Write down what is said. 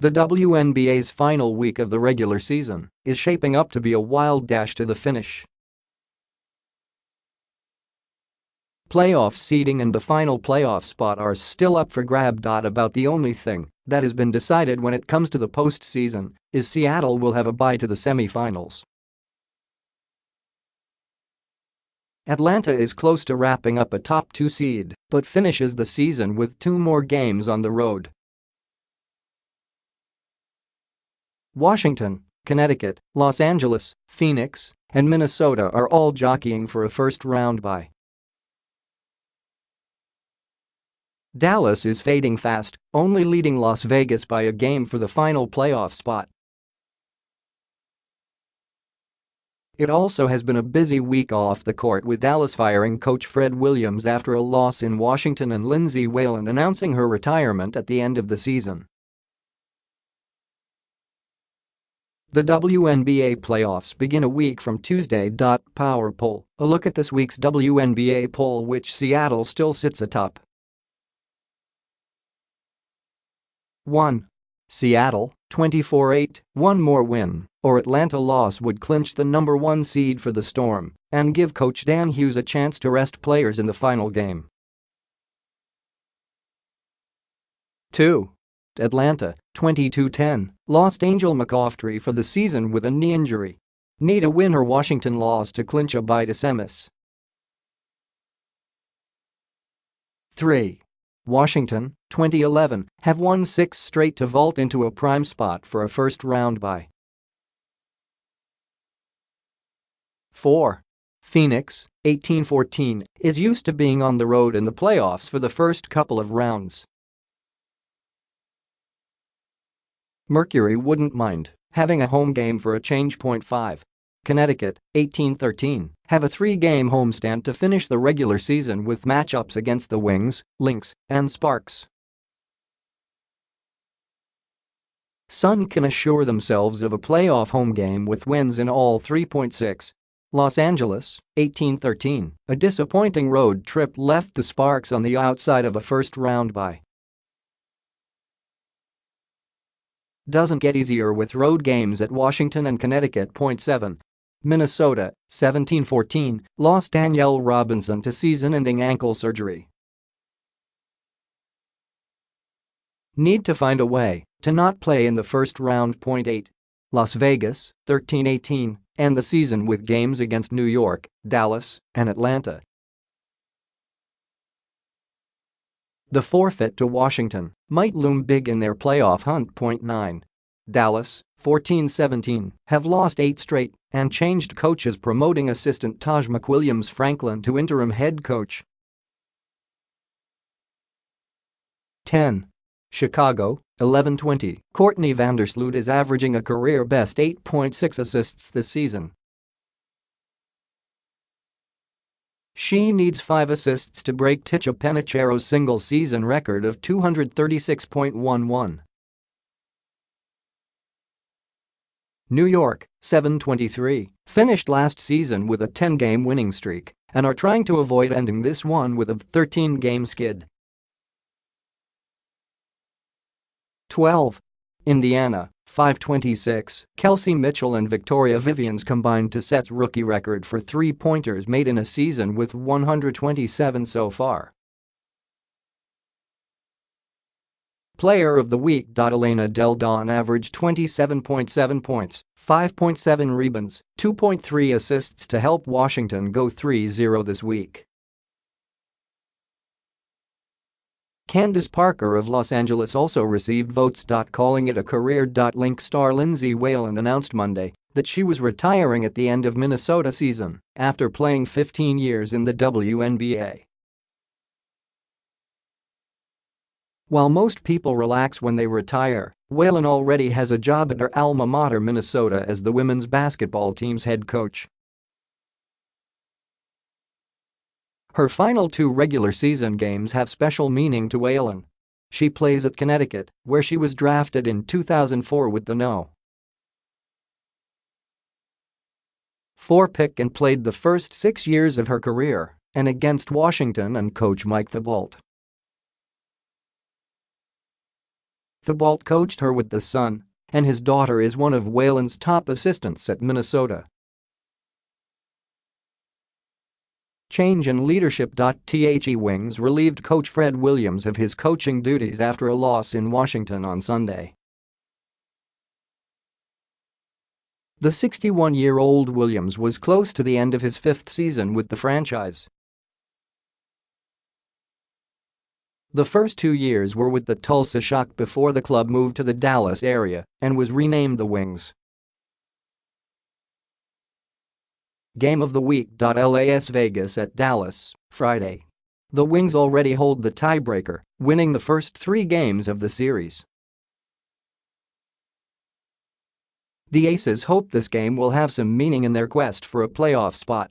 The WNBA's final week of the regular season is shaping up to be a wild dash to the finish. Playoff seeding and the final playoff spot are still up for grabs. About the only thing that has been decided when it comes to the postseason is Seattle will have a bye to the semifinals. Atlanta is close to wrapping up a top 2 seed but finishes the season with 2 more games on the road. Washington, Connecticut, Los Angeles, Phoenix, and Minnesota are all jockeying for a first-round bye. Dallas is fading fast, only leading Las Vegas by a game for the final playoff spot. It also has been a busy week off the court, with Dallas firing coach Fred Williams after a loss in Washington and Lindsay Whalen announcing her retirement at the end of the season. The WNBA playoffs begin a week from Tuesday. Power poll, a look at this week's WNBA poll, which Seattle still sits atop. 1. Seattle, 24-8, one more win or Atlanta loss would clinch the number 1 seed for the Storm and give coach Dan Hughes a chance to rest players in the final game. 2. Atlanta, 22-10, lost Angel McCoughtry for the season with a knee injury. Need a win or Washington loss to clinch a bye to semis. 3. Washington, 2011, have won 6 straight to vault into a prime spot for a first-round bye. 4. Phoenix, 18-14, is used to being on the road in the playoffs for the first couple of rounds. Mercury wouldn't mind having a home game for a change. 5. Connecticut, 18-13, have a 3-game homestand to finish the regular season with matchups against the Wings, Lynx, and Sparks. Sun can assure themselves of a playoff home game with wins in all 3.6. Los Angeles, 18-13, a disappointing road trip left the Sparks on the outside of a first-round bye. Doesn't get easier with road games at Washington and Connecticut. 7. Minnesota, 17-14, lost Danielle Robinson to season-ending ankle surgery. Need to find a way to not play in the first round. 8. Las Vegas, 13-18, end the season with games against New York, Dallas, and Atlanta. The forfeit to Washington might loom big in their playoff hunt. 9. Dallas, 14-17, have lost 8 straight and changed coaches, promoting assistant Taj McWilliams Franklin to interim head coach. 10. Chicago, 11-20, Courtney Vandersloot is averaging a career-best 8.6 assists this season. She needs 5 assists to break Ticha Penicheiro's single-season record of 236.11. New York, 7-23, finished last season with a 10-game winning streak and are trying to avoid ending this one with a 13-game skid. 12. Indiana, 5-26, Kelsey Mitchell and Victoria Vivians combined to set rookie record for three-pointers made in a season with 127 so far. Player of the Week. Elena Del Don averaged 27.7 points, 5.7 rebounds, 2.3 assists to help Washington go 3-0 this week. Candace Parker of Los Angeles also received votes. Calling it a career. Link star Lindsay Whalen announced Monday that she was retiring at the end of Minnesota season after playing 15 years in the WNBA. While most people relax when they retire, Whalen already has a job at her alma mater Minnesota as the women's basketball team's head coach. Her final 2 regular season games have special meaning to Whalen. She plays at Connecticut, where she was drafted in 2004 with the No. 4 pick and played the first 6 years of her career and against Washington and coach Mike Thibault. Thibault coached her with the Sun, and his daughter is one of Whalen's top assistants at Minnesota. Change in leadership. The Wings relieved coach Fred Williams of his coaching duties after a loss in Washington on Sunday. The 61-year-old Williams was close to the end of his fifth season with the franchise. The first 2 years were with the Tulsa Shock before the club moved to the Dallas area and was renamed the Wings. Game of the week. Las Vegas at Dallas, Friday. The Wings already hold the tiebreaker, winning the first 3 games of the series. The Aces hope this game will have some meaning in their quest for a playoff spot.